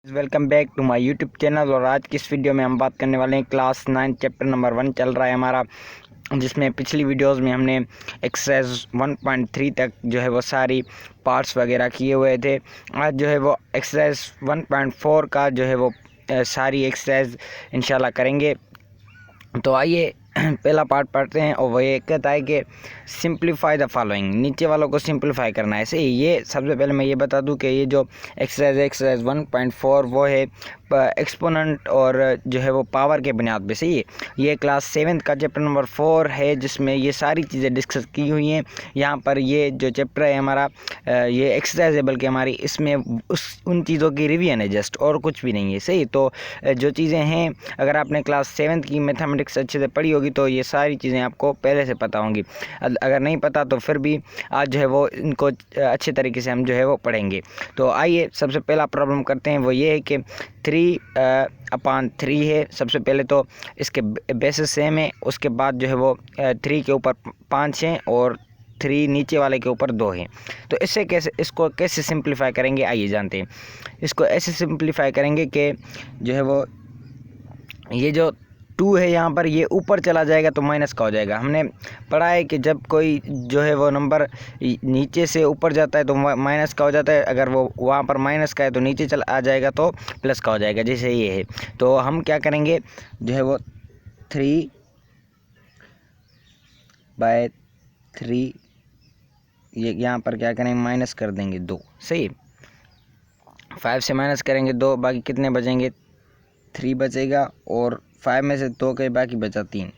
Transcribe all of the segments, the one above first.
Welcome back to my YouTube channel. और आज की इस वीडियो में हम बात करने वाले हैं क्लास 9 चैप्टर नंबर 1 चल रहा है हमारा, जिसमें पिछली वीडियोस में हमने एक्सरसाइज 1.3 तक जो है वो सारी पार्ट्स वगैरह किए हुए थे। आज जो है वो एक्सरसाइज 1.4 का जो है वो सारी एक्सरसाइज इंशाल्लाह करेंगे। तो आइए पहला पार्ट पढ़ते हैं। और वह ये कहता है कि सिंप्लीफाई द फॉलोइंग, नीचे वालों को सिंप्लीफाई करना है। सही, ये सबसे पहले मैं ये बता दूं कि ये जो एक्सरसाइज 1.4 वो है एक्सपोनेंट और जो है वो पावर के बुनियाद पे। सही है, ये क्लास 7 का चैप्टर नंबर 4 है, जिसमें ये सारी चीज़ें डिस्कस की हुई हैं। यहाँ पर ये जो चैप्टर है हमारा ये एक्सरसाइज है, बल्कि हमारी इसमें उन चीज़ों की रिवीजन है जस्ट, और कुछ भी नहीं है। सही, तो जो चीज़ें हैं, अगर आपने क्लास 7 की मैथमेटिक्स अच्छे से पढ़ी होगी तो ये सारी चीज़ें आपको पहले से पता होंगी। अगर नहीं पता तो फिर भी आज जो है वो इनको अच्छे तरीके से हम जो है वो पढ़ेंगे। तो आइए सबसे पहला प्रॉब्लम करते हैं। वो ये है कि 3/3 है। सबसे पहले तो इसके बेसिस सेम है, उसके बाद जो है वो 3 के ऊपर 5 हैं और 3 नीचे वाले के ऊपर 2 हैं। तो इसको कैसे सिंप्लीफाई करेंगे, आइए जानते हैं। इसको ऐसे सिंप्लीफाई करेंगे कि जो है वो ये जो 2 है यहाँ पर ये ऊपर चला जाएगा तो माइनस का हो जाएगा। हमने पढ़ा है कि जब कोई जो है वो नंबर नीचे से ऊपर जाता है तो माइनस का हो जाता है, अगर वो वहाँ पर माइनस का है तो नीचे चला आ जाएगा तो प्लस का हो जाएगा, जैसे ये है। तो हम क्या करेंगे, जो है वो 3/3 ये यहाँ पर क्या करेंगे, माइनस कर देंगे 2। सही, 5 से माइनस करेंगे 2, बाकी कितने बचेंगे, 3 बचेगा, और 5 में से 2 के बाकी बचा 3।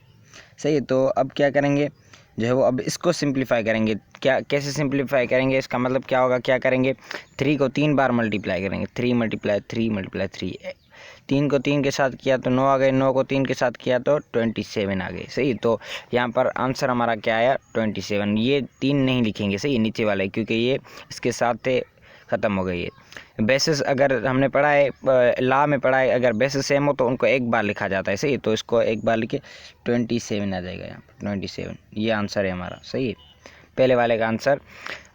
सही है, तो अब क्या करेंगे, जो है वो अब इसको सिंप्लीफाई करेंगे। कैसे सिंप्लीफाई करेंगे, इसका मतलब क्या होगा, क्या करेंगे, 3 को 3 बार मल्टीप्लाई करेंगे, 3 × 3 × 3। 3 को 3 के साथ किया तो 9 आ गए, 9 को 3 के साथ किया तो 27 आ गए। सही, तो यहाँ पर आंसर हमारा क्या आया, 27। ये 3 नहीं लिखेंगे, सही, नीचे वाले, क्योंकि ये इसके साथ थे, ख़त्म हो गई है। बेसिस अगर हमने पढ़ा है, लॉ में पढ़ा है, अगर बेसिस सेम हो तो उनको एक बार लिखा जाता है। सही, तो इसको एक बार लिखे 27 आ जाएगा यहाँ पर, 27 ये आंसर है हमारा। सही है, पहले वाले का आंसर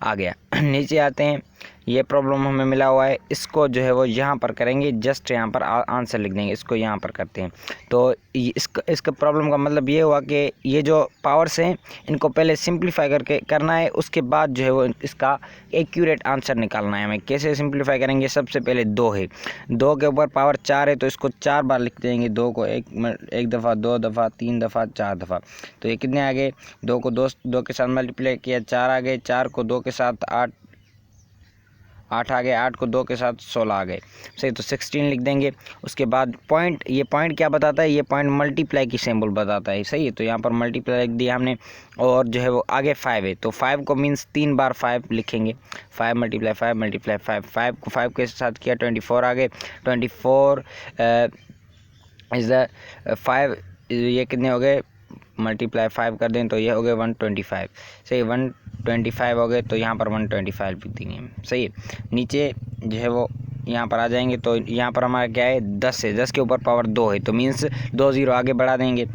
आ गया। नीचे आते हैं, ये प्रॉब्लम हमें मिला हुआ है, इसको जो है वो यहाँ पर करेंगे, जस्ट यहाँ पर आंसर लिख देंगे, इसको यहाँ पर करते हैं। तो इसका प्रॉब्लम का मतलब ये हुआ कि ये जो पावर्स हैं इनको पहले सिंप्लीफाई करके करना है, उसके बाद जो है वो इसका एक्यूरेट आंसर निकालना है हमें। कैसे सिंप्लीफाई करेंगे, सबसे पहले 2 है, 2 के ऊपर पावर 4 है, तो इसको 4 बार लिख देंगे। 2 को एक दफ़ा, 2 दफ़ा, 3 दफ़ा, 4 दफ़ा। तो ये कितने आ गए, 2 को 2 के साथ मल्टीप्लाई किया, 4 आ गए, 4 को 2 के साथ 8 आ गए, 8 को 2 के साथ 16 आ गए। सही, तो 16 लिख देंगे। उसके बाद पॉइंट, ये पॉइंट क्या बताता है, ये पॉइंट मल्टीप्लाई की सिंबल बताता है। सही है, तो यहाँ पर मल्टीप्लाई लिख दिया हमने। और जो है वो आगे 5 है, तो 5 को मीन्स 3 बार 5 लिखेंगे, 5 × 5 × 5। 5 को 5 के साथ किया, 24 आ गए। 24 इज़ द 5, ये कितने हो गए, मल्टीप्लाई 5 कर दें तो ये हो गए 125। सही, 125 हो गए, तो यहाँ पर 125 लिख देंगे। सही है, नीचे जो है वो यहाँ पर आ जाएंगे, तो यहाँ पर हमारा क्या है, 10 है, 10 के ऊपर पावर 2 है, तो मीन्स 2 0 आगे बढ़ा देंगे,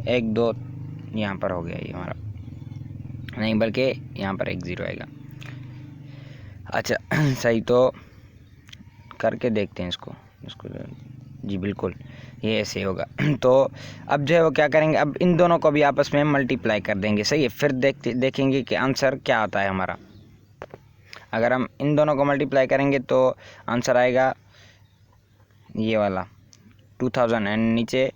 1 2 यहाँ पर हो गया ये हमारा, नहीं बल्कि यहाँ पर 1 0 आएगा। अच्छा सही, तो करके देखते हैं इसको जी, बिल्कुल ये ऐसे होगा। तो अब जो है वो क्या करेंगे, अब इन दोनों को भी आपस में मल्टीप्लाई कर देंगे। सही है, फिर देखेंगे कि आंसर क्या आता है हमारा। अगर हम इन दोनों को मल्टीप्लाई करेंगे तो आंसर आएगा ये वाला 2000 एंड नीचे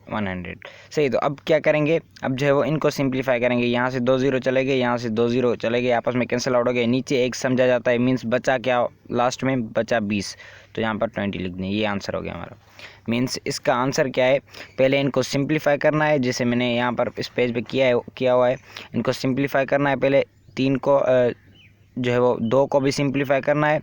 100। सही, तो अब क्या करेंगे, अब जो है वो इनको सिंप्लीफाई करेंगे। यहाँ से 2 0 चले गए, यहाँ से 2 0 चले गए, आपस में कैंसिल आउट हो गए, नीचे 1 समझा जाता है, मीन्स बचा क्या, लास्ट में बचा 20, तो यहाँ पर 20 लिख दें, ये आंसर हो गया हमारा। मीन्स इसका आंसर क्या है, पहले इनको सिंप्लीफाई करना है, जैसे मैंने यहाँ पर इस पेज पे किया हुआ है। इनको सिंप्लीफाई करना है, पहले 3 को जो है वो 2 को भी सिंप्लीफाई करना है,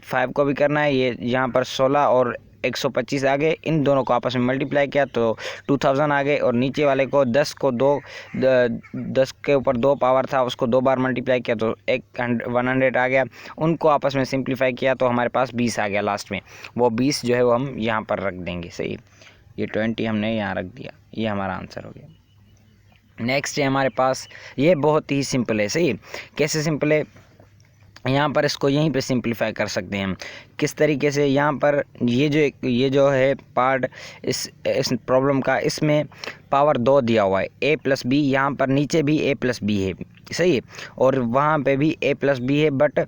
5 को भी करना है। ये यहाँ पर 16 और 125 आ गए, इन दोनों को आपस में मल्टीप्लाई किया तो 2000 आ गए। और नीचे वाले को 10 के ऊपर 2 पावर था, उसको 2 बार मल्टीप्लाई किया तो 100 आ गया। उनको आपस में सिंप्लीफाई किया तो हमारे पास 20 आ गया लास्ट में, वो 20 जो है वो हम यहाँ पर रख देंगे। सही, ये 20 हमने यहाँ रख दिया, ये हमारा आंसर हो गया। नेक्स्ट है हमारे पास, ये बहुत ही सिंपल है। सही, कैसे सिंपल है, यहाँ पर इसको यहीं पे सिंप्लीफाई कर सकते हैं हम। किस तरीके से, यहाँ पर ये जो है पार्ट इस प्रॉब्लम का, इसमें पावर 2 दिया हुआ है, a प्लस बी। यहाँ पर नीचे भी a प्लस बी है, सही है, और वहाँ पे भी a प्लस बी है, बट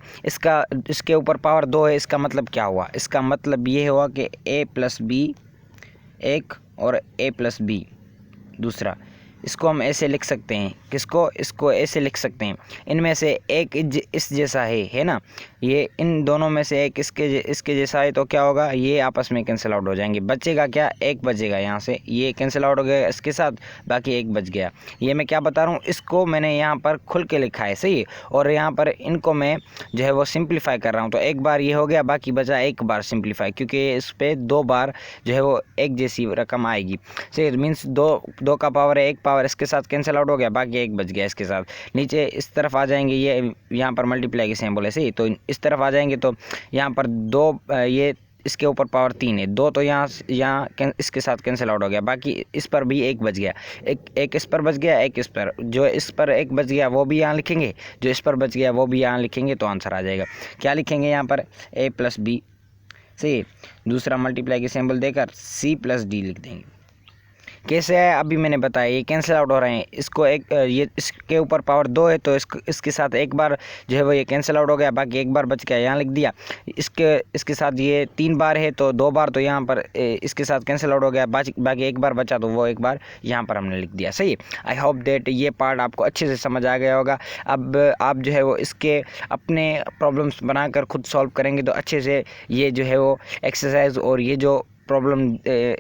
इसके ऊपर पावर 2 है। इसका मतलब क्या हुआ? इसका मतलब ये हुआ कि a प्लस बी एक और a प्लस बी दूसरा। इसको हम ऐसे लिख सकते हैं, इसको ऐसे लिख सकते हैं, इनमें से एक इस जैसा है ना, ये इन दोनों में से एक इसके जैसा है, तो क्या होगा, ये आपस में कैंसिल आउट हो जाएंगे। बचेगा क्या? एक बचेगा, यहाँ से ये कैंसिल आउट हो गया इसके साथ, बाकी एक बच गया। ये मैं क्या बता रहा हूँ, इसको मैंने यहाँ पर खुल के लिखा है, सही है, और यहाँ पर इनको मैं जो है वो सिंप्लीफाई कर रहा हूँ। तो एक बार ये हो गया, बाकी बचा एक बार सिंप्लीफाई, क्योंकि इस पर 2 बार जो है वो एक जैसी रकम आएगी, सही। मीन्स दो का पावर है, एक पावर इसके साथ कैंसिल आउट हो गया, बाकी एक बच गया इसके साथ। नीचे इस तरफ आ जाएंगे, ये यहाँ पर मल्टीप्लाई की सिंबल है, सही। तो इस तरफ आ जाएंगे तो यहाँ पर 2, ये इसके ऊपर पावर 3 है, 2 तो यहाँ इसके साथ कैंसिल आउट हो गया, बाकी इस पर भी एक बच गया, एक इस पर बच गया, एक इस पर। जो इस पर एक बच गया वो भी यहाँ लिखेंगे, जो इस पर बच गया वो भी यहाँ लिखेंगे, तो आंसर आ जाएगा। क्या लिखेंगे यहाँ पर? a प्लस बी, सही। दूसरा मल्टीप्लाई की सिंबल देकर c प्लस डी लिख देंगे। कैसे है अभी मैंने बताया, ये कैंसिल आउट हो रहे हैं। इसको ये इसके ऊपर पावर 2 है, तो इसके साथ एक बार जो है वो ये कैंसिल आउट हो गया, बाकी एक बार बच गया, यहाँ लिख दिया। इसके साथ ये 3 बार है, तो 2 बार तो यहाँ पर इसके साथ कैंसिल आउट हो गया, बाकी एक बार बचा, तो वो एक बार यहाँ पर हमने लिख दिया, सही। आई होप दैट ये पार्ट आपको अच्छे से समझ आ गया होगा। अब आप जो है वो इसके अपने प्रॉब्लम्स बनाकर खुद सॉल्व करेंगे, तो अच्छे से ये जो है वो एक्सरसाइज और ये जो प्रॉब्लम,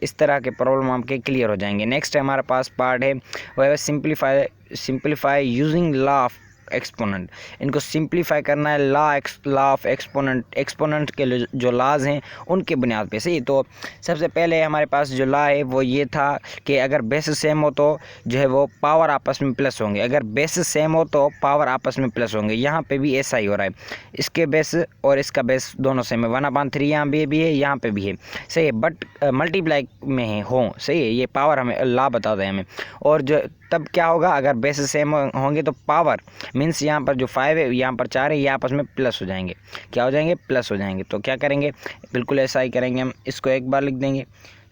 इस तरह के प्रॉब्लम आपके क्लियर हो जाएंगे। नेक्स्ट हमारे पास पार्ट है वो है simplify using law of exponent. इनको सिंप्लीफाई करना है लॉ ऑफ एक्सपोनेंट के जो लॉज हैं उनके बुनियाद पे, सही। तो सबसे पहले हमारे पास जो लॉ है वो ये था कि अगर बेस सेम हो तो जो है वो पावर आपस में प्लस होंगे, अगर बेस सेम हो तो पावर आपस में प्लस होंगे। यहाँ पे भी ऐसा ही हो रहा है, इसके बेस और इसका बेस दोनों सेम है, 1/3 यहाँ भी है, यहाँ पे भी है, सही है, बट मल्टीप्लाई में है, हो, सही है। ये पावर हमें लॉ बताता है हमें। और जो तब क्या होगा, अगर बेस सेम होंगे तो पावर मीन्स यहाँ पर जो 5 है, यहाँ पर 4 है, ये आपस में प्लस हो जाएंगे। क्या हो जाएंगे? प्लस हो जाएंगे। तो क्या करेंगे, बिल्कुल ऐसा ही करेंगे हम। इसको एक बार लिख देंगे,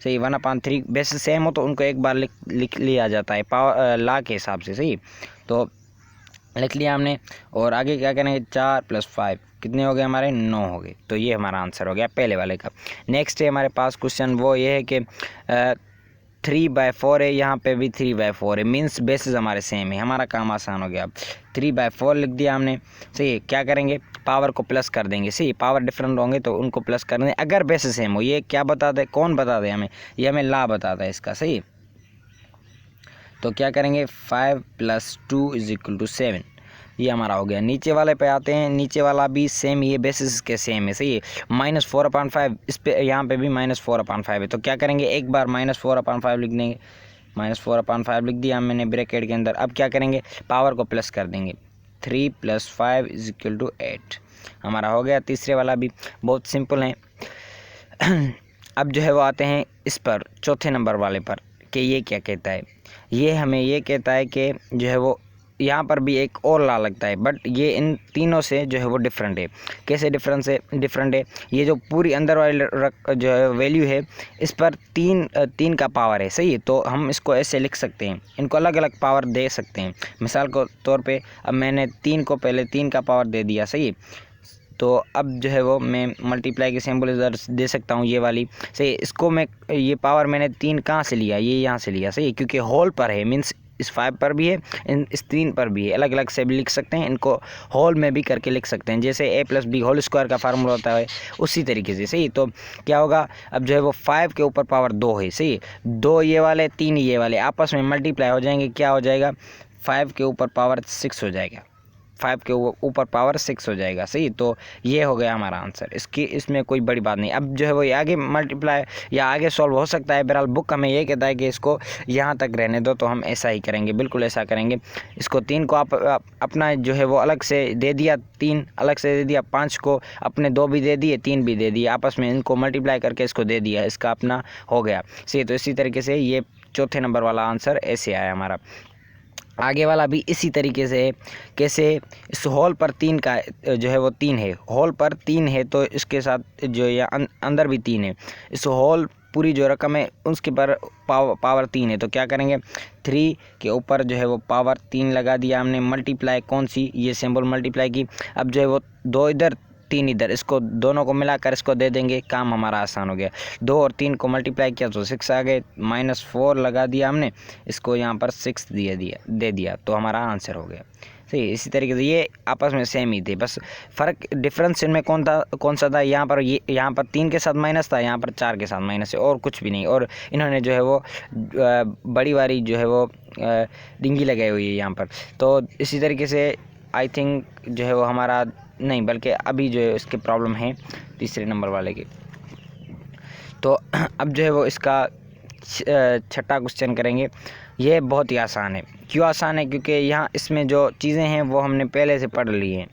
सही। 1/3 बेस सेम हो तो उनको एक बार लिख लिया जाता है पावर लॉ के हिसाब से, सही। तो लिख लिया हमने, और आगे क्या करेंगे, 4 + 5 कितने हो गए हमारे? 9 हो गए। तो ये हमारा आंसर हो गया पहले वाले का। नेक्स्ट है हमारे पास क्वेश्चन, वो ये है कि 3/4 है, यहाँ पे भी 3/4 है, मीन्स बेसिस हमारे सेम है, हमारा काम आसान हो गया। अब 3/4 लिख दिया हमने, सही। क्या करेंगे, पावर को प्लस कर देंगे, सही। पावर डिफरेंट होंगे तो उनको प्लस कर देंगे अगर बेसिस सेम हो। ये क्या बता दे, कौन बता दे हमें? ये हमें लॉ बताता है इसका, सही। तो क्या करेंगे, 5 + 2 = 7, ये हमारा हो गया। नीचे वाले पे आते हैं, नीचे वाला भी सेम, ये बेसिस के सेम है, सही है। -4/5 इस पे, यहाँ पे भी -4/5 है। तो क्या करेंगे, एक बार -4/5 लिख देंगे, -4/5 लिख दिया मैंने ब्रैकेट के अंदर। अब क्या करेंगे, पावर को प्लस कर देंगे, 3 + 5 = 8 हमारा हो गया। तीसरे वाला भी बहुत सिंपल है। अब जो है वो आते हैं इस पर, चौथे नंबर वाले पर, कि ये क्या कहता है। ये हमें ये कहता है कि जो है वो यहाँ पर भी एक और लॉ लगता है, बट ये इन तीनों से जो है वो डिफरेंट है। कैसे डिफरेंट है? ये जो पूरी अंदर वाली जो है वैल्यू है, इस पर 3 का पावर है, सही है। तो हम इसको ऐसे लिख सकते हैं, इनको अलग अलग पावर दे सकते हैं। मिसाल के तौर पे अब मैंने 3 को पहले 3 का पावर दे दिया, सही। तो अब जो है वो मैं मल्टीप्लाई की सिंबल इधर दे सकता हूँ, ये वाली, सही। इसको मैं, ये पावर मैंने 3 कहाँ से लिया, ये यहाँ से लिया, सही, क्योंकि होल पर है, मीन्स इस 5 पर भी है, इस 3 पर भी है। अलग अलग से भी लिख सकते हैं, इनको होल में भी करके लिख सकते हैं, जैसे a + b होल स्क्वायर का फार्मूला होता है, उसी तरीके से, सही। तो क्या होगा, अब जो है वो 5 के ऊपर पावर 2 है, सही। 2 ये वाले, 3 ये वाले आपस में मल्टीप्लाई हो जाएंगे, क्या हो जाएगा, 5 के ऊपर पावर 6 हो जाएगा, 5 के ऊपर पावर 6 हो जाएगा, सही। तो ये हो गया हमारा आंसर। इसमें कोई बड़ी बात नहीं। अब जो है वो आगे मल्टीप्लाई या आगे सॉल्व हो सकता है, बहरहाल बुक हमें ये कहता है कि इसको यहाँ तक रहने दो, तो हम ऐसा ही करेंगे, बिल्कुल ऐसा करेंगे। इसको 3 को आप अपना जो है वो अलग से दे दिया, 3 अलग से दे दिया, 5 को अपने 2 भी दे दिए, 3 भी दे दिए, आपस में इनको मल्टीप्लाई करके इसको दे दिया, इसका अपना हो गया, सही। तो इसी तरीके से ये चौथे नंबर वाला आंसर ऐसे आया हमारा। आगे वाला भी इसी तरीके से है। कैसे, इस होल पर 3 का जो है वो 3 है, होल पर 3 है तो इसके साथ जो या अंदर भी 3 है, इस होल पूरी जो रकम है उसके पर पावर 3 है, तो क्या करेंगे 3 के ऊपर जो है वो पावर 3 लगा दिया हमने, मल्टीप्लाई कौन सी, ये सिंबल मल्टीप्लाई की। अब जो है वो 2 इधर 3 इधर, इसको दोनों को मिलाकर इसको दे देंगे, काम हमारा आसान हो गया। 2 और 3 को मल्टीप्लाई किया तो 6 आ गए, -4 लगा दिया हमने, इसको यहाँ पर 6 दे दिया तो हमारा आंसर हो गया। सही, इसी तरीके से ये आपस में सेम ही थे, बस फ़र्क डिफरेंस इनमें कौन सा था, यहाँ पर ये यहाँ पर 3 के साथ माइनस था, यहाँ पर 4 के साथ माइनस है, और कुछ भी नहीं। और इन्होंने जो है वो बड़ी वाली जो है वो डिंगी लगाई हुई है यहाँ पर। तो इसी तरीके से आई थिंक जो है वो हमारा नहीं, बल्कि अभी जो है इसके प्रॉब्लम है तीसरे नंबर वाले की। तो अब जो है वो इसका छठा क्वेश्चन करेंगे। ये बहुत ही आसान है। क्यों आसान है? क्योंकि यहाँ इसमें जो चीज़ें हैं वो हमने पहले से पढ़ ली हैं।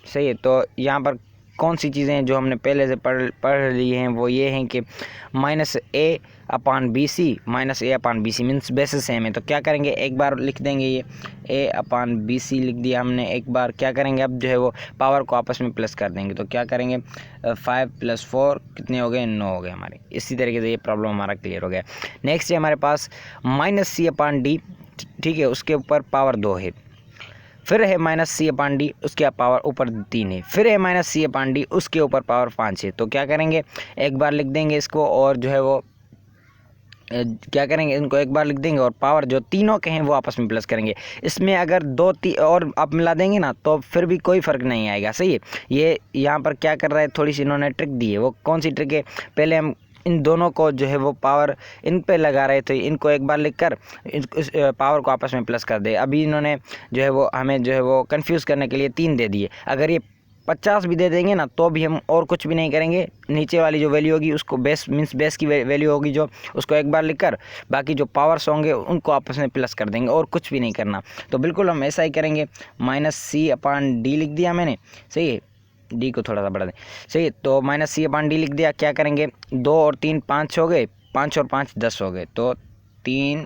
सही है, तो यहाँ पर कौन सी चीज़ें हैं जो हमने पहले से पढ़ ली हैं, वो ये हैं कि -a/bc -a/bc means basis same है। तो क्या करेंगे, एक बार लिख देंगे, ये a/bc लिख दिया हमने एक बार। क्या करेंगे, अब जो है वो पावर को आपस में प्लस कर देंगे, तो क्या करेंगे 5 + 4 कितने हो गए, 9 हो गए हमारे। इसी तरीके से ये प्रॉब्लम हमारा क्लियर हो गया। नेक्स्ट है हमारे पास -c/d, ठीक है, उसके ऊपर पावर 2 है, फिर है -c/d, उसके पावर ऊपर 3 है, फिर है -c/d, उसके ऊपर पावर 5 है। तो क्या करेंगे, एक बार लिख देंगे इसको, और जो है वो क्या करेंगे, इनको एक बार लिख देंगे और पावर जो तीनों के हैं वो आपस में प्लस करेंगे। इसमें अगर 2 और आप मिला देंगे ना तो फिर भी कोई फ़र्क नहीं आएगा। सही है, ये यहाँ पर क्या कर रहा है, थोड़ी सी इन्होंने ट्रिक दी है। वो कौन सी ट्रिक है, पहले हम इन दोनों को जो है वो पावर इन पे लगा रहे थे, इनको एक बार लिखकर इस पावर को आपस में प्लस कर दे। अभी इन्होंने जो है वो हमें जो है वो कंफ्यूज करने के लिए 3 दे दिए। अगर ये 50 भी दे देंगे ना तो भी हम और कुछ भी नहीं करेंगे, नीचे वाली जो वैल्यू होगी उसको बेस मीन्स बेस की वैल्यू होगी जो, उसको एक बार लिखकर बाकी जो पावर्स होंगे उनको आपस में प्लस कर देंगे, और कुछ भी नहीं करना। तो बिल्कुल हम ऐसा ही करेंगे। -c/d लिख दिया मैंने, सही है, डी को थोड़ा सा बढ़ा दें, सही है। तो -c/d लिख दिया। क्या करेंगे, 2 और 3 5 हो गए, 5 और 5 10 हो गए, तो 3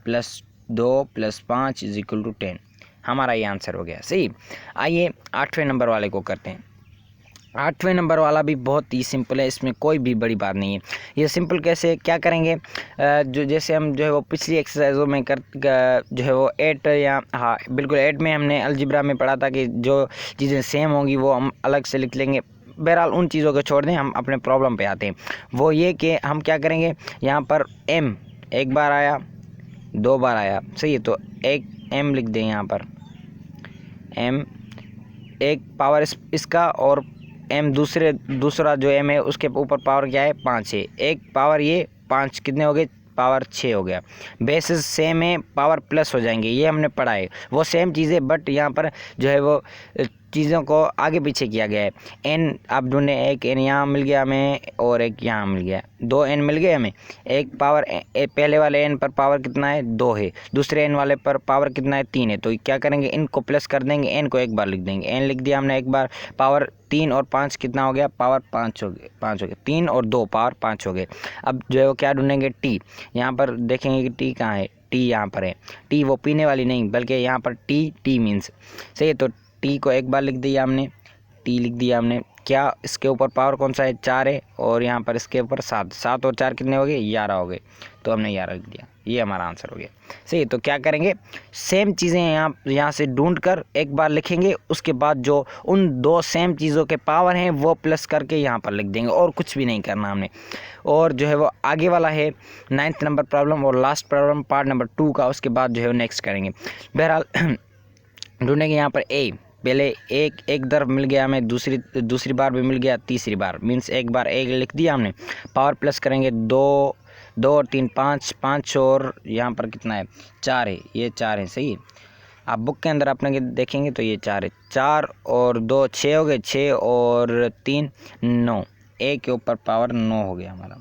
+ 2 + 5 = 10, हमारा ये आंसर हो गया। सही, आइए 8वें नंबर वाले को करते हैं। 8वें नंबर वाला भी बहुत ही सिंपल है, इसमें कोई भी बड़ी बात नहीं है। ये सिंपल कैसे, क्या करेंगे, जो जैसे हम जो है वो पिछली एक्सरसाइजों में जो है वो 8 या हाँ बिल्कुल 8 में हमने अलजिब्रा में पढ़ा था कि जो चीज़ें सेम होंगी वो हम अलग से लिख लेंगे। बहरहाल उन चीज़ों को छोड़ दें, हम अपने प्रॉब्लम पे आते हैं। वो ये कि हम क्या करेंगे, यहाँ पर m एक बार आया, 2 बार आया, सही है, तो एक m लिख दें यहाँ पर, m एक पावर इसका, और m दूसरा जो m है उसके ऊपर पावर क्या है, 5 है। एक पावर ये 5 कितने हो गए, पावर 6 हो गया। बेसिस सेम है, पावर प्लस हो जाएंगे, ये हमने पढ़ा है, वो सेम चीज़ें, बट यहाँ पर जो है वो चीज़ों को आगे पीछे किया गया है। n आप ढूंढे, एक n यहाँ मिल गया हमें और एक यहाँ मिल गया, 2 n मिल गए हमें। एक पावर पहले वाले n पर पावर कितना है, 2 है, दूसरे n वाले पर पावर कितना है, 3 है। तो क्या करेंगे, इनको प्लस कर देंगे, n को एक बार लिख देंगे, n लिख दिया हमने एक बार, पावर 3 और 5 कितना हो गया, पावर 5 हो गए, 3 और 2 पावर 5 हो गए। अब जो है वो क्या ढूंढेंगे, t, यहाँ पर देखेंगे कि t कहाँ है, t यहाँ पर है। t वो पीने वाली नहीं, बल्कि यहाँ पर t मीन्स, सही है, तो t को एक बार लिख दिया हमने, t लिख दिया हमने। क्या इसके ऊपर पावर कौन सा है, 4 है, और यहाँ पर इसके ऊपर 7 और 4 कितने हो गए, 11 हो गए, तो हमने 11 लिख दिया, ये हमारा आंसर हो गया। सही, तो क्या करेंगे, सेम चीज़ें यहाँ से ढूंढ कर एक बार लिखेंगे, उसके बाद जो उन 2 सेम चीज़ों के पावर हैं वो प्लस करके यहाँ पर लिख देंगे, और कुछ भी नहीं करना हमने। और जो है वो आगे वाला है 9th नंबर प्रॉब्लम और लास्ट प्रॉब्लम पार्ट नंबर 2 का, उसके बाद जो है वो नेक्स्ट करेंगे। बहरहाल ढूंढेंगे यहाँ पर a, पहले एक तरफ मिल गया हमें, दूसरी बार भी मिल गया, तीसरी बार मीन्स एक बार एक लिख दिया हमने, पावर प्लस करेंगे, 2 और 3 5 और यहाँ पर कितना है, 4 है, ये 4 है, सही है। आप बुक के अंदर अपने देखेंगे तो ये 4 है, 4 और 2 6 हो गए, 6 और 3 9, a के ऊपर पावर 9 हो गया हमारा,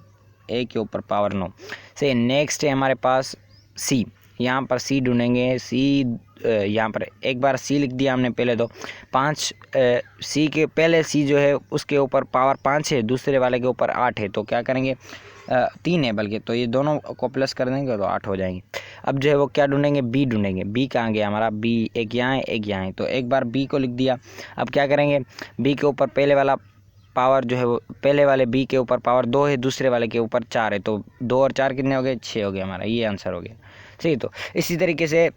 a के ऊपर पावर 9। सही, नेक्स्ट है हमारे पास c, यहाँ पर c ढूंढेंगे, c यहाँ पर एक बार c लिख दिया हमने पहले, तो 5 c के पहले c जो है उसके ऊपर पावर 5 है, दूसरे वाले के ऊपर 8 है, तो क्या करेंगे 3 है बल्कि, तो ये दोनों को प्लस कर देंगे तो 8 हो जाएंगे। अब जो है वो क्या ढूंढेंगे, बी ढूंढेंगे। बी कहाँ गया हमारा, बी एक यहाँ है एक यहाँ है, तो एक बार बी को लिख दिया। अब क्या करेंगे, बी के ऊपर पहले वाला पावर जो है वो, पहले वाले बी के ऊपर पावर 2 है, दूसरे वाले के ऊपर 4 है, तो 2 और 4 कितने हो गए, 6 हो गए हमारा, ये आंसर हो गया। सही, तो इसी तरीके से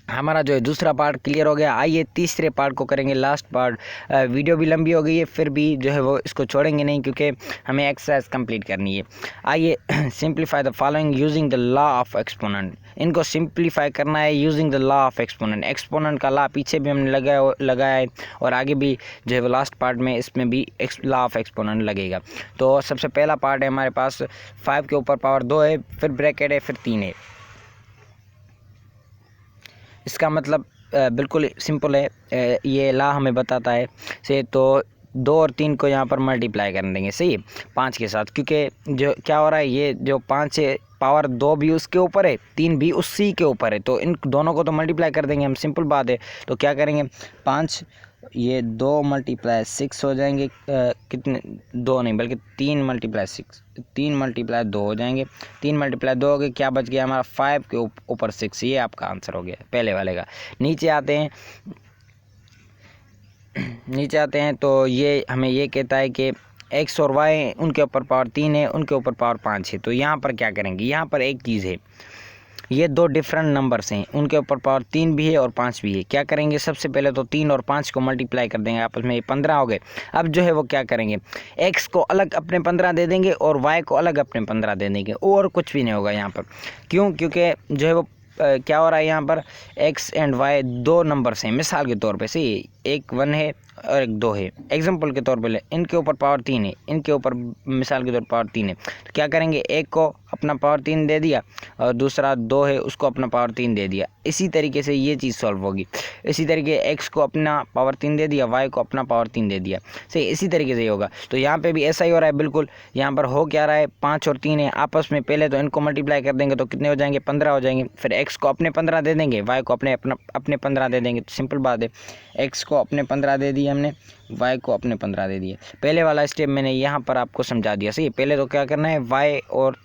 हमारा जो है दूसरा पार्ट क्लियर हो गया। आइए तीसरे पार्ट को करेंगे, लास्ट पार्ट। वीडियो भी लंबी हो गई है, फिर भी जो है वो इसको छोड़ेंगे नहीं क्योंकि हमें एक्सरसाइज कंप्लीट करनी है। आइए, simplify the following using the law of exponent. इनको सिंप्लीफाई करना है using the law of exponent. Exponent का लॉ पीछे भी हमने लगाया है और आगे भी जो है वो लास्ट पार्ट में इसमें भी लॉ ऑफ एक्सपोनेंट लगेगा। तो सबसे पहला पार्ट है हमारे पास, 5 के ऊपर पावर 2 है, फिर ब्रैकेट है, फिर 3 है। इसका मतलब बिल्कुल सिंपल है, ये ला हमें बताता है से, तो 2 और 3 को यहाँ पर मल्टीप्लाई कर देंगे, सही है, 5 के साथ, क्योंकि जो क्या हो रहा है, ये जो 5 है पावर 2 भी उसके ऊपर है, 3 भी उसी के ऊपर है, तो इन दोनों को तो मल्टीप्लाई कर देंगे हम, सिंपल बात है। तो क्या करेंगे, 5 ये 2 मल्टीप्लाई 6 हो जाएंगे, कितने, 2 नहीं बल्कि 3 मल्टीप्लाई 6, 3 मल्टीप्लाई 2 हो जाएंगे, 3 मल्टीप्लाई 2 हो गए, क्या बच गया हमारा 5 के ऊपर 6, ये आपका आंसर हो गया पहले वाले का। नीचे आते हैं, नीचे आते हैं तो ये हमें ये कहता है कि x और y उनके ऊपर पावर 3 है, उनके ऊपर पावर 5 है। तो यहाँ पर क्या करेंगे, यहाँ पर एक चीज़ है, ये 2 डिफरेंट नंबर्स हैं, उनके ऊपर पावर 3 भी है और 5 भी है। क्या करेंगे, सबसे पहले तो 3 और 5 को मल्टीप्लाई कर देंगे आपस में, ये 15 हो गए। अब जो है वो क्या करेंगे, x को अलग अपने 15 दे देंगे और y को अलग अपने 15 दे देंगे, और कुछ भी नहीं होगा यहाँ पर। क्यों, क्योंकि जो है वो क्या हो रहा है यहाँ पर, x एंड y 2 नंबर्स हैं, मिसाल के तौर पे, सही, एक 1 है और एक 2 है, एग्जाम्पल के तौर पे इनके ऊपर पावर 3 है, इनके ऊपर मिसाल के तौर पर पावर 3 है, तो क्या करेंगे, एक को अपना पावर 3 दे दिया और दूसरा 2 है उसको अपना पावर 3 दे दिया। इसी तरीके से ये चीज़ सॉल्व होगी। इसी तरीके x को अपना पावर 3 दे दिया, y को अपना पावर 3 दे दिया, सही, इसी तरीके से ही होगा। तो यहाँ पे भी ऐसा ही हो रहा है बिल्कुल। यहाँ पर हो क्या रहा है, 5 और 3 है आपस में, पहले तो इनको मल्टीप्लाई कर देंगे तो कितने हो जाएंगे, 15 हो जाएंगे। फिर x को अपने 15 दे देंगे, y को अपने 15 दे देंगे। तो सिंपल बात है, x को अपने 15 दे दिए हमने, y को अपने 15 दे दिए। पहले वाला स्टेप मैंने यहाँ पर आपको समझा दिया, सही। पहले तो क्या करना है, y और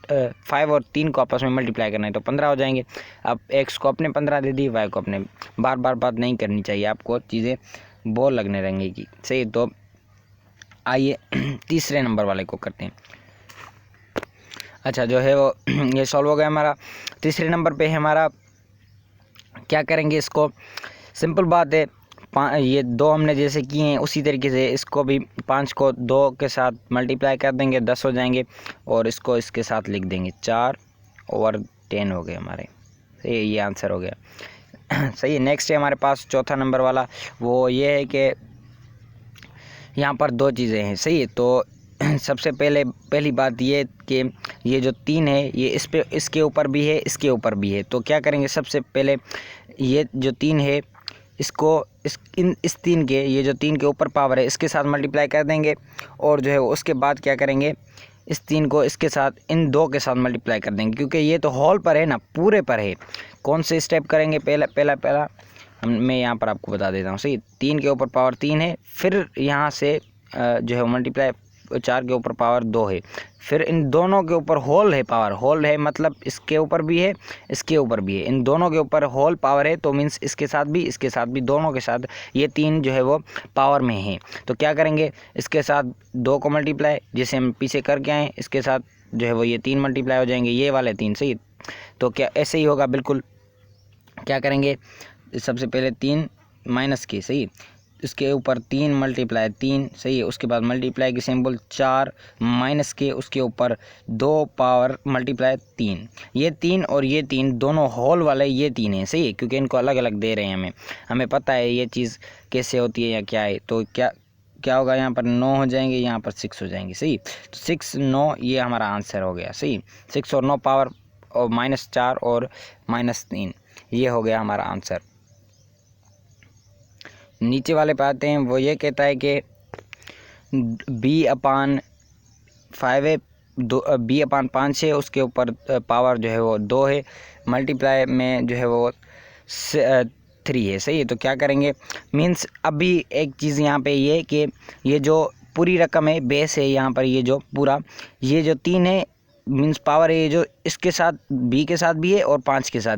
5 और 3 को आपस में मल्टीप्लाई करना है, तो 15 हो जाएंगे। अब x को अपने 15 दे दी, y को अपने, बार बार बात नहीं करनी चाहिए आपको, चीज़ें बोर लगने रहेंगी, सही। तो आइए तीसरे नंबर वाले को करते हैं। अच्छा, जो है वो ये सॉल्व हो गया हमारा। तीसरे नंबर पे है हमारा, क्या करेंगे, इसको सिंपल बात है, ये 2 हमने जैसे किए हैं उसी तरीके से इसको भी 5 को 2 के साथ मल्टीप्लाई कर देंगे, 10 हो जाएंगे, और इसको इसके साथ लिख देंगे, 4/10 हो गए हमारे, सही, ये आंसर हो गया। सही है। नेक्स्ट है हमारे पास चौथा नंबर वाला, वो ये है कि यहाँ पर 2 चीज़ें हैं, सही है। तो सबसे पहली बात ये कि ये जो 3 है ये इसके ऊपर भी है, इसके ऊपर भी है। तो क्या करेंगे, सबसे पहले ये जो 3 है इसको इस 3 के, ये जो 3 के ऊपर पावर है इसके साथ मल्टीप्लाई कर देंगे, और जो है उसके बाद क्या करेंगे, इस 3 को इसके साथ, इन 2 के साथ मल्टीप्लाई कर देंगे, क्योंकि ये तो होल पर है ना, पूरे पर है। कौन से स्टेप करेंगे, पहला मैं यहाँ पर आपको बता देता हूँ, सही। 3 के ऊपर पावर 3 है, फिर यहाँ से जो है मल्टीप्लाई 4 के ऊपर पावर 2 है, फिर इन दोनों के ऊपर होल है, पावर होल है, मतलब इसके ऊपर भी है इसके ऊपर भी है, इन दोनों के ऊपर होल पावर है, तो मीन्स इसके साथ भी दोनों के साथ ये 3 जो है वो पावर में है। तो क्या करेंगे, इसके साथ 2 को मल्टीप्लाई, जैसे हम पीछे करके आए, इसके साथ जो है वो ये 3 मल्टीप्लाई हो जाएंगे, ये वाले 3, सही। तो क्या ऐसे ही होगा बिल्कुल। क्या करेंगे, सबसे पहले 3 माइनस के, सही, इसके ऊपर 3 मल्टीप्लाई 3, सही है। उसके बाद मल्टीप्लाई की सिंबल 4 माइनस के, उसके ऊपर 2 पावर मल्टीप्लाई 3, ये 3 और ये 3 दोनों होल वाले ये 3 हैं, सही है, क्योंकि इनको अलग अलग दे रहे हैं हमें पता है ये चीज़ कैसे होती है या क्या है। तो क्या होगा, यहाँ पर 9 हो जाएंगे, यहाँ पर 6 हो जाएंगे, सही। तो 6 9 ये हमारा आंसर हो गया, सही। 6 और 9 पावर और -4 और -3, ये हो गया हमारा आंसर। नीचे वाले पे आते हैं, वो ये कहता है कि b/5 है, b/5 है, उसके ऊपर पावर जो है वो 2 है, मल्टीप्लाई में जो है वो 3 है, सही है। तो क्या करेंगे, मीन्स अभी एक चीज़ यहाँ पे ये कि ये जो पूरी रकम है, बेस है यहाँ पर, ये जो पूरा, ये जो 3 है मीन्स पावर ये जो इसके साथ बी के साथ भी है और 5 के साथ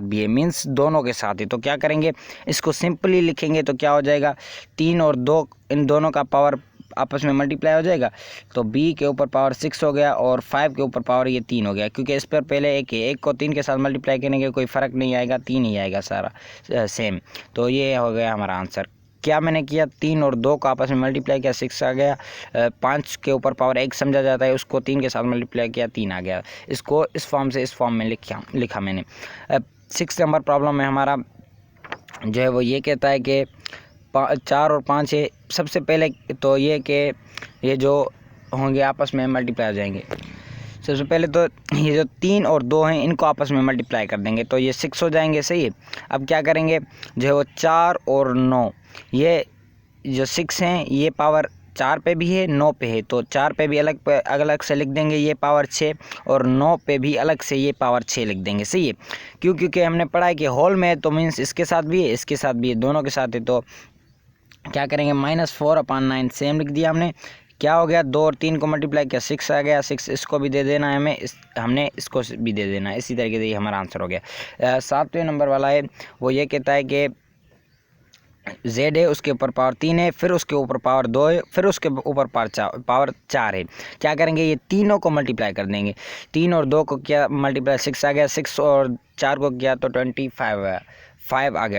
भी है, मीन्स दोनों के साथ है। तो क्या करेंगे, इसको सिंपली लिखेंगे तो क्या हो जाएगा, 3 और 2 इन दोनों का पावर आपस में मल्टीप्लाई हो जाएगा, तो b के ऊपर पावर 6 हो गया और 5 के ऊपर पावर ये 3 हो गया, क्योंकि इस पर पहले एक को 3 के साथ मल्टीप्लाई करने के कोई फ़र्क नहीं आएगा, 3 ही आएगा सारा सेम। तो ये हो गया हमारा आंसर। क्या मैंने किया, 3 और 2 को आपस में मल्टीप्लाई किया, 6 आ गया। 5 के ऊपर पावर 1 समझा जाता है, उसको 3 के साथ मल्टीप्लाई किया, 3 आ गया। इसको इस फॉर्म से इस फॉर्म में लिखा मैंने। 6 नंबर प्रॉब्लम में हमारा जो है वो ये कहता है कि 4 और 5 है। सबसे पहले तो ये कि ये जो होंगे आपस में मल्टीप्लाई हो जाएंगे। सबसे पहले तो ये जो 3 और 2 हैं इनको आपस में मल्टीप्लाई कर देंगे तो ये 6 हो जाएंगे, सही है। अब क्या करेंगे, जो है वो 4 और 9, ये जो 6 हैं ये पावर 4 पे भी है, 9 पे है, तो 4 पे भी अलग से लिख देंगे ये पावर 6, और 9 पे भी अलग से ये पावर 6 लिख देंगे, सही है। क्योंकि हमने पढ़ा है कि होल में तो मीन्स इसके साथ भी है, इसके साथ भी है, दोनों के साथ है। तो क्या करेंगे, -4/9 सेम लिख दिया हमने। क्या हो गया, 2 और 3 को मल्टीप्लाई किया, 6 आ गया। 6 इसको भी दे देना है हमें, हमने इसको भी दे देना है। इसी तरीके से ये हमारा आंसर हो गया। 7वें नंबर वाला है, वो ये कहता है कि z है, उसके ऊपर पावर 3 है, फिर उसके ऊपर पावर 2 है, फिर उसके ऊपर पावर 4 है। क्या करेंगे, ये तीनों को मल्टीप्लाई कर देंगे। 3 और 2 को किया मल्टीप्लाई, 6 आ गया। 6 और 4 को किया तो 5 आ गया,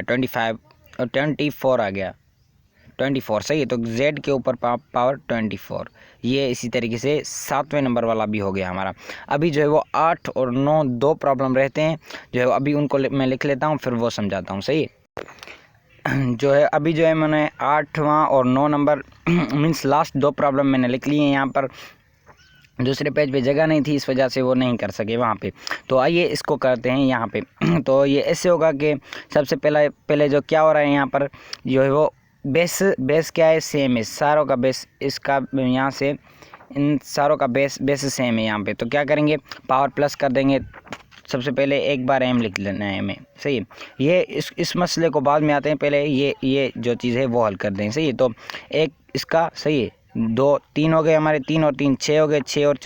25 और 24 आ गया, 24, सही है। तो z के ऊपर पावर 24, ये इसी तरीके से 7वें नंबर वाला भी हो गया हमारा। अभी जो है वो 8 और 9 2 प्रॉब्लम रहते हैं, जो है अभी उनको मैं लिख लेता हूँ, फिर वो समझाता हूँ, सही है। जो है अभी जो है मैंने 8वां और 9 नंबर मीन्स लास्ट 2 प्रॉब्लम मैंने लिख लिए हैं। यहाँ पर दूसरे पेज पे जगह नहीं थी, इस वजह से वो नहीं कर सके वहाँ पे। तो आइए इसको करते हैं यहाँ पे। तो ये ऐसे होगा कि सबसे पहले जो क्या हो रहा है यहाँ पर, जो है वो बेस क्या है, सेम है, सारों का बेस इसका यहाँ से इन सारों का बेस सेम है यहाँ पे। तो क्या करेंगे, पावर प्लस कर देंगे। सबसे पहले एक बार m लिख लेना है हमें, सही है। ये इस मसले को बाद में आते हैं, पहले ये जो चीज़ है वो हल कर दें, सही है। तो एक इसका, सही है, 2 3 हो गए हमारे, 3 और 3 6 हो गए, 6 और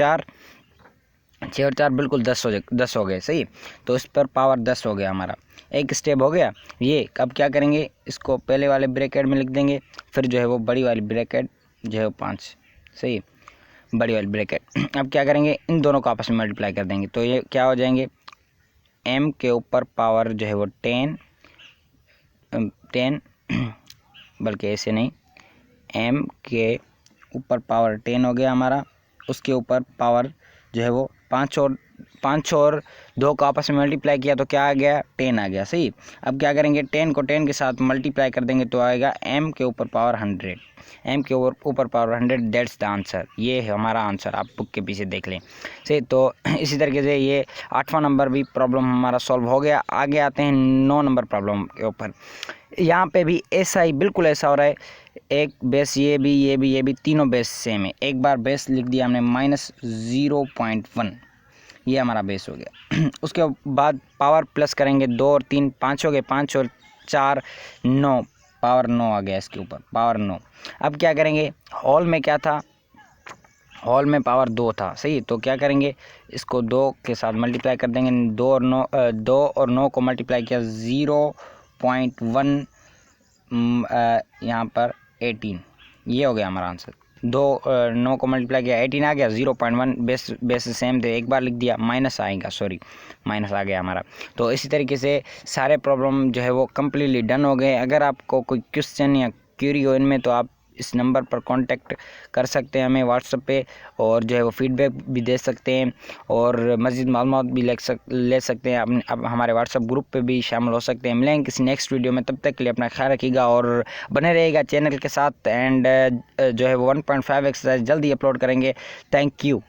4 बिल्कुल 10 हो गए, सही। तो इस पर पावर 10 हो गया हमारा, एक स्टेप हो गया ये। अब क्या करेंगे, इसको पहले वाले ब्रैकेट में लिख देंगे, फिर जो है वो बड़ी वाली ब्रैकेट जो है 5, सही, बड़ी वाली ब्रैकेट। अब क्या करेंगे, इन दोनों को आपस में मल्टीप्लाई कर देंगे, तो ये क्या हो जाएंगे, m के ऊपर पावर जो है वो 10 बल्कि ऐसे नहीं, m के ऊपर पावर 10 हो गया हमारा, उसके ऊपर पावर जो है वो 5 और 2 को आपस में मल्टीप्लाई किया तो क्या आ गया, 10 आ गया, सही। अब क्या करेंगे, 10 को 10 के साथ मल्टीप्लाई कर देंगे तो आएगा m के ऊपर पावर 100, m के ऊपर पावर 100, दैट्स द आंसर। ये है हमारा आंसर, आप बुक के पीछे देख लें, सही। तो इसी तरीके से ये 8वां नंबर भी प्रॉब्लम हमारा सॉल्व हो गया। आगे आते हैं 9 नंबर प्रॉब्लम के ऊपर। यहाँ पे भी ऐसा ही, बिल्कुल ऐसा हो रहा है। एक बेस ये भी तीनों बेस सेम है। एक बार बेस लिख दिया हमने -0.1, ये हमारा बेस हो गया। उसके बाद पावर प्लस करेंगे, 2 और 3 5 हो गए, 5 और 4 9, पावर 9 आ गया इसके ऊपर, पावर 9। अब क्या करेंगे, हॉल में क्या था, हॉल में पावर 2 था, सही। तो क्या करेंगे, इसको 2 के साथ मल्टीप्लाई कर देंगे। 2 और 9 को मल्टीप्लाई किया, 0.1 यहाँ पर 18, ये हो गया हमारा आंसर। 2 9 को मल्टीप्लाई किया, 18 आ गया। 0.1 बेस सेम थे, एक बार लिख दिया, माइनस आएगा, सॉरी माइनस आ गया हमारा। तो इसी तरीके से सारे प्रॉब्लम जो है वो कम्प्लीटली डन हो गए। अगर आपको कोई क्वेश्चन या क्यूरी हो इनमें तो आप इस नंबर पर कांटेक्ट कर सकते हैं हमें व्हाट्सएप पे, और जो है वो फीडबैक भी दे सकते हैं और मज़ीद मालूमात भी ले सकते हैं। अब हमारे व्हाट्सएप ग्रुप पे भी शामिल हो सकते हैं। मिलेंगे किसी नेक्स्ट वीडियो में, तब तक के लिए अपना ख्याल रखिएगा और बने रहिएगा चैनल के साथ। एंड जो है वो 1.5 एक्सरसाइज जल्दी अपलोड करेंगे। Thank you.